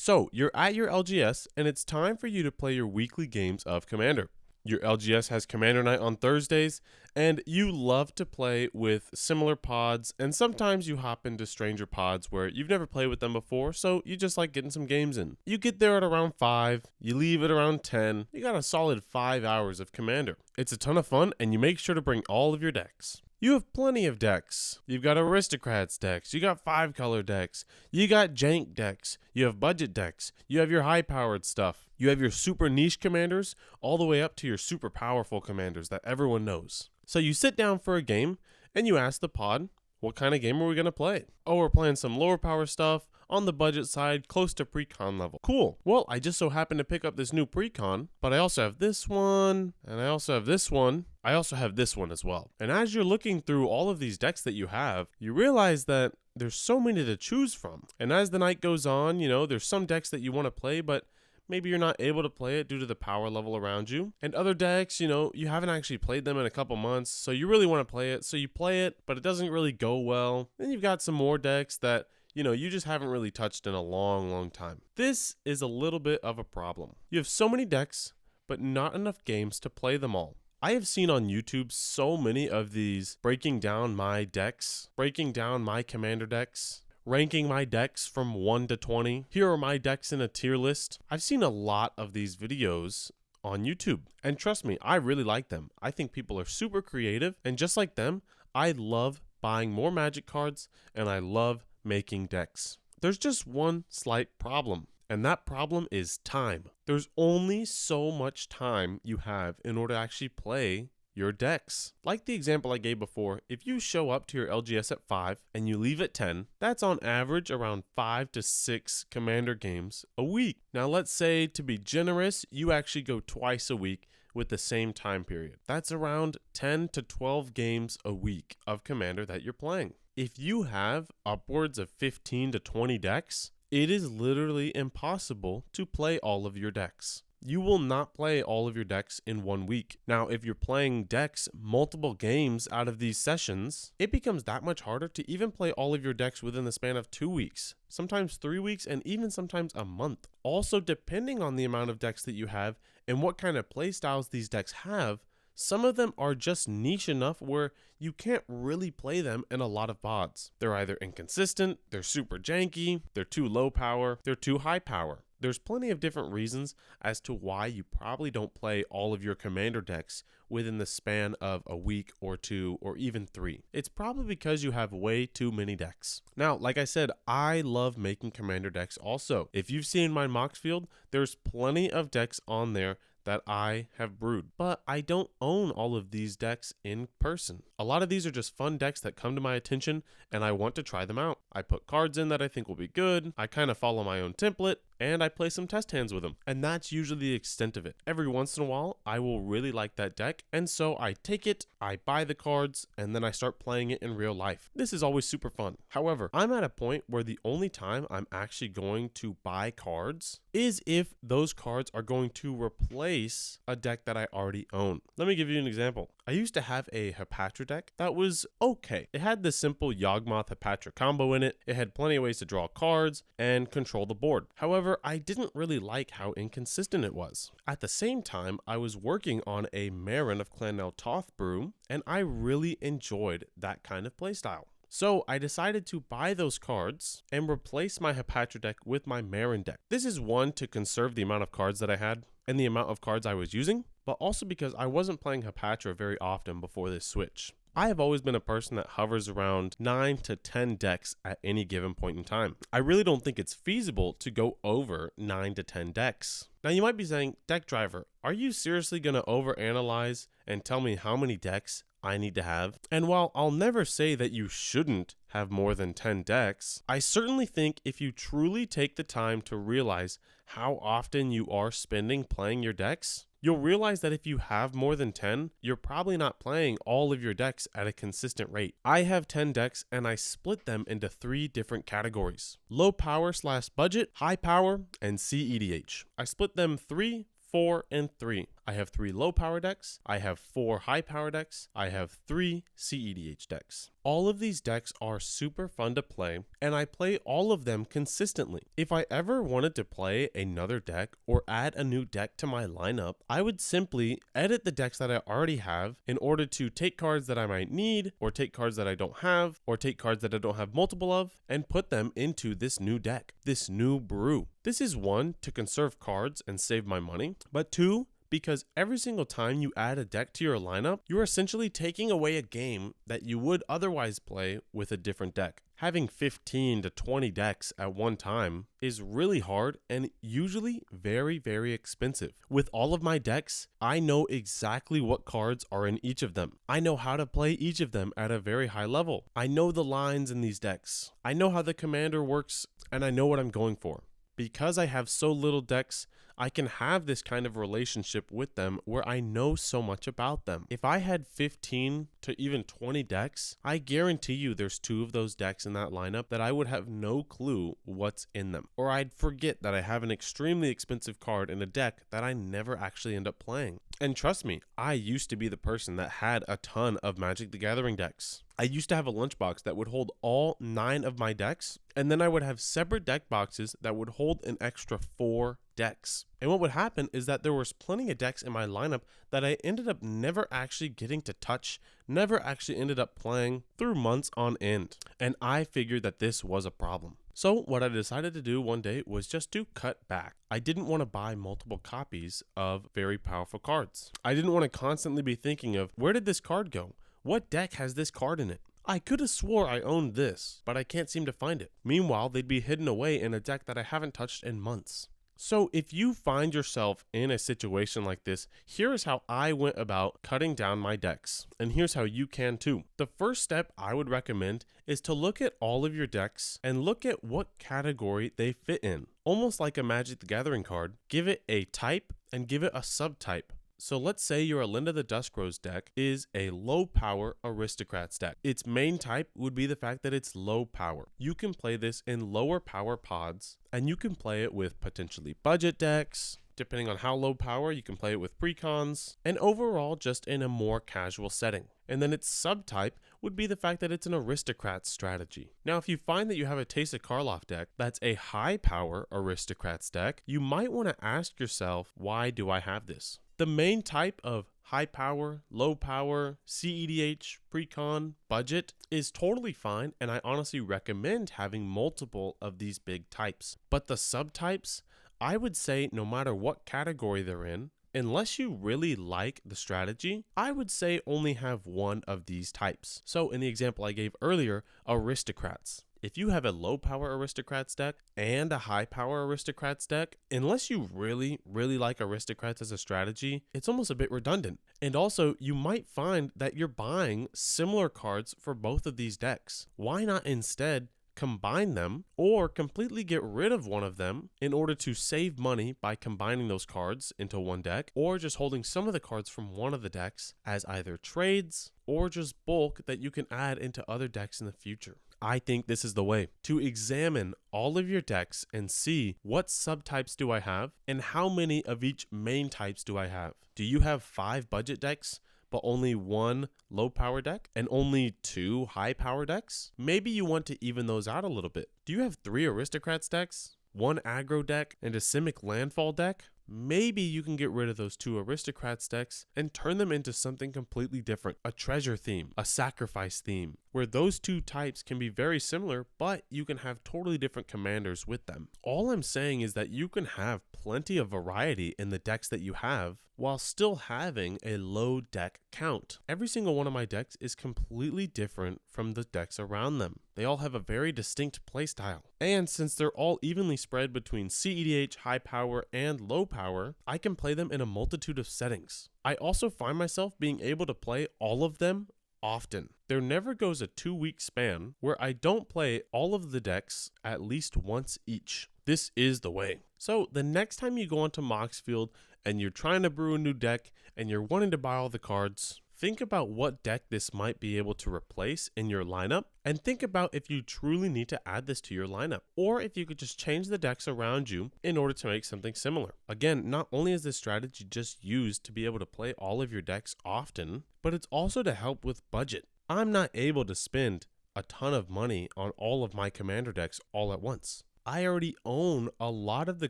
So you're at your LGS and it's time for you to play your weekly games of Commander. Your LGS has Commander Night on Thursdays, and you love to play with similar pods, and sometimes you hop into stranger pods where you've never played with them before, so you just like getting some games in. You get there at around 5, you leave at around 10, you got a solid 5 hours of Commander. It's a ton of fun, and you make sure to bring all of your decks. You have plenty of decks. You've got Aristocrats decks, you got 5-color decks, you got jank decks, you have budget decks, you have your high-powered stuff, you have your super niche commanders, all the way up to your super powerful commanders that everyone knows. So you sit down for a game, and you ask the pod, what kind of game are we going to play? Oh, we're playing some lower power stuff, on the budget side, close to pre-con level. Cool. Well, I just so happened to pick up this new pre-con, but I also have this one, and I also have this one. I also have this one as well. And as you're looking through all of these decks that you have, you realize that there's so many to choose from. And as the night goes on, there's some decks that you want to play, but maybe you're not able to play it due to the power level around you. And other decks, you haven't actually played them in a couple months, so you really want to play it. So you play it, but it doesn't really go well. Then you've got some more decks that you just haven't really touched in a long, long time. This is a little bit of a problem. You have so many decks, but not enough games to play them all. I have seen on YouTube so many of these breaking down my decks, breaking down my commander decks, ranking my decks from 1 to 20. Here are my decks in a tier list. I've seen a lot of these videos on YouTube, and trust me, I really like them. I think people are super creative, and just like them, I love buying more Magic cards, and I love making decks. There's just one slight problem, and that problem is time. There's only so much time you have in order to actually play your decks. Like the example I gave before, if you show up to your LGS at 5 and you leave at 10, that's on average around 5 to 6 commander games a week. Now let's say, to be generous, you actually go twice a week with the same time period. That's around 10 to 12 games a week of commander that you're playing. If you have upwards of 15 to 20 decks, it is literally impossible to play all of your decks. You will not play all of your decks in 1 week. Now, if you're playing decks multiple games out of these sessions, it becomes that much harder to even play all of your decks within the span of 2 weeks, sometimes 3 weeks, and even sometimes a month. Also, depending on the amount of decks that you have and what kind of play styles these decks have, some of them are just niche enough where you can't really play them in a lot of pods. They're either inconsistent, they're super janky, they're too low power, they're too high power. There's plenty of different reasons as to why you probably don't play all of your commander decks within the span of a week or 2 or even 3. It's probably because you have way too many decks. Now, like I said, I love making commander decks also. If you've seen my Mox field, there's plenty of decks on there that I have brewed, but I don't own all of these decks in person. A lot of these are just fun decks that come to my attention and I want to try them out. I put cards in that I think will be good, I kind of follow my own template, and I play some test hands with them. And that's usually the extent of it. Every once in a while, I will really like that deck, and so I take it, I buy the cards, and then I start playing it in real life. This is always super fun. However, I'm at a point where the only time I'm actually going to buy cards is if those cards are going to replace a deck that I already own. Let me give you an example. I used to have a Hepatra deck that was okay. It had the simple Yawgmoth Hepatra combo in it. It had plenty of ways to draw cards and control the board. However, I didn't really like how inconsistent it was. At the same time, I was working on a Marin of Clan Nel Toth brew, and I really enjoyed that kind of playstyle. So I decided to buy those cards and replace my Hepatra deck with my Marin deck. This is one, to conserve the amount of cards that I had and the amount of cards I was using, but also because I wasn't playing Hepatra very often before this switch. I have always been a person that hovers around 9 to 10 decks at any given point in time. I really don't think it's feasible to go over 9 to 10 decks. Now you might be saying, Deck Driver, are you seriously going to overanalyze and tell me how many decks I need to have? And while I'll never say that you shouldn't have more than 10 decks, I certainly think if you truly take the time to realize how often you are spending playing your decks, you'll realize that if you have more than 10, you're probably not playing all of your decks at a consistent rate. I have 10 decks and I split them into 3 different categories: low power / budget, high power, and CEDH. I split them 3, 4, and 3. I have 3 low power decks, I have 4 high power decks, I have 3 CEDH decks. All of these decks are super fun to play, and I play all of them consistently. If I ever wanted to play another deck or add a new deck to my lineup, I would simply edit the decks that I already have in order to take cards that I might need, or take cards that I don't have, or take cards that I don't have multiple of, and put them into this new deck, this new brew. This is 1, to conserve cards and save my money, but 2, because every single time you add a deck to your lineup, you're essentially taking away a game that you would otherwise play with a different deck. Having 15 to 20 decks at one time is really hard and usually very, very expensive. With all of my decks, I know exactly what cards are in each of them. I know how to play each of them at a very high level. I know the lines in these decks. I know how the commander works, and I know what I'm going for. Because I have so little decks, I can have this kind of relationship with them where I know so much about them. If I had 15 to even 20 decks, I guarantee you there's 2 of those decks in that lineup that I would have no clue what's in them. Or I'd forget that I have an extremely expensive card in a deck that I never actually end up playing. And trust me, I used to be the person that had a ton of Magic the Gathering decks. I used to have a lunchbox that would hold all 9 of my decks, and then I would have separate deck boxes that would hold an extra 4 decks. And what would happen is that there was plenty of decks in my lineup that I ended up never actually getting to touch, never actually ended up playing through months on end. And I figured that this was a problem. So what I decided to do one day was just to cut back. I didn't want to buy multiple copies of very powerful cards. I didn't want to constantly be thinking of, where did this card go? What deck has this card in it? I could have swore I owned this, but I can't seem to find it. Meanwhile, they'd be hidden away in a deck that I haven't touched in months. So if you find yourself in a situation like this, here is how I went about cutting down my decks. And here's how you can too. The first step I would recommend is to look at all of your decks and look at what category they fit in. Almost like a Magic the Gathering card, give it a type and give it a subtype. So let's say your Alinda the Duskrose deck is a low power Aristocrats deck. Its main type would be the fact that it's low power. You can play this in lower power pods, and you can play it with potentially budget decks. Depending on how low power, you can play it with precons, and overall just in a more casual setting. And then its subtype would be the fact that it's an Aristocrats strategy. Now, if you find that you have a Teysa Karlov deck that's a high power Aristocrats deck, you might want to ask yourself, why do I have this? The main type of high power, low power, CEDH, precon, budget is totally fine, and I honestly recommend having multiple of these big types. But the subtypes, I would say no matter what category they're in, unless you really like the strategy, I would say only have one of these types. So in the example I gave earlier, Aristocrats. If you have a low power Aristocrats deck and a high power Aristocrats deck, unless you really like Aristocrats as a strategy, it's almost a bit redundant. And also, you might find that you're buying similar cards for both of these decks. Why not instead combine them or completely get rid of one of them in order to save money by combining those cards into one deck, or just holding some of the cards from one of the decks as either trades or just bulk that you can add into other decks in the future. I think this is the way to examine all of your decks and see what subtypes do I have and how many of each main types do I have. Do you have 5 budget decks but only 1 low power deck and only 2 high power decks? Maybe you want to even those out a little bit. Do you have 3 Aristocrats decks, 1 aggro deck, and a Simic landfall deck? Maybe you can get rid of those 2 Aristocrats decks and turn them into something completely different. A treasure theme, a sacrifice theme, where those 2 types can be very similar, but you can have totally different commanders with them. All I'm saying is that you can have plenty of variety in the decks that you have while still having a low deck count. Every single one of my decks is completely different from the decks around them. They all have a very distinct playstyle. And since they're all evenly spread between CEDH, high power, and low power, I can play them in a multitude of settings. I also find myself being able to play all of them often. There never goes a 2-week span where I don't play all of the decks at least once each. This is the way. So the next time you go onto Moxfield and you're trying to brew a new deck and you're wanting to buy all the cards, think about what deck this might be able to replace in your lineup, and think about if you truly need to add this to your lineup, or if you could just change the decks around you in order to make something similar. Again, not only is this strategy just used to be able to play all of your decks often, but it's also to help with budget. I'm not able to spend a ton of money on all of my commander decks all at once. I already own a lot of the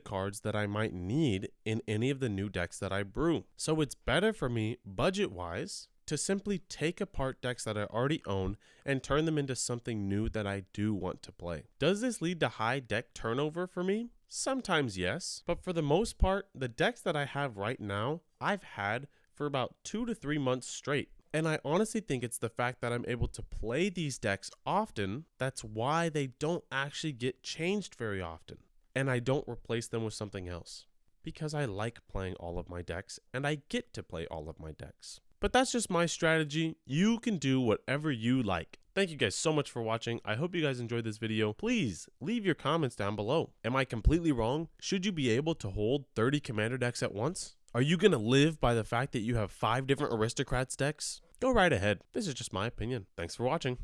cards that I might need in any of the new decks that I brew. So it's better for me, budget-wise, to simply take apart decks that I already own and turn them into something new that I do want to play. Does this lead to high deck turnover for me? Sometimes yes, but for the most part, the decks that I have right now, I've had for about 2 to 3 months straight. And I honestly think it's the fact that I'm able to play these decks often that's why they don't actually get changed very often. And I don't replace them with something else. Because I like playing all of my decks and I get to play all of my decks. But that's just my strategy. You can do whatever you like. Thank you guys so much for watching. I hope you guys enjoyed this video. Please leave your comments down below. Am I completely wrong? Should you be able to hold 30 commander decks at once? Are you going to live by the fact that you have 5 different aristocrats decks? Go right ahead. This is just my opinion. Thanks for watching.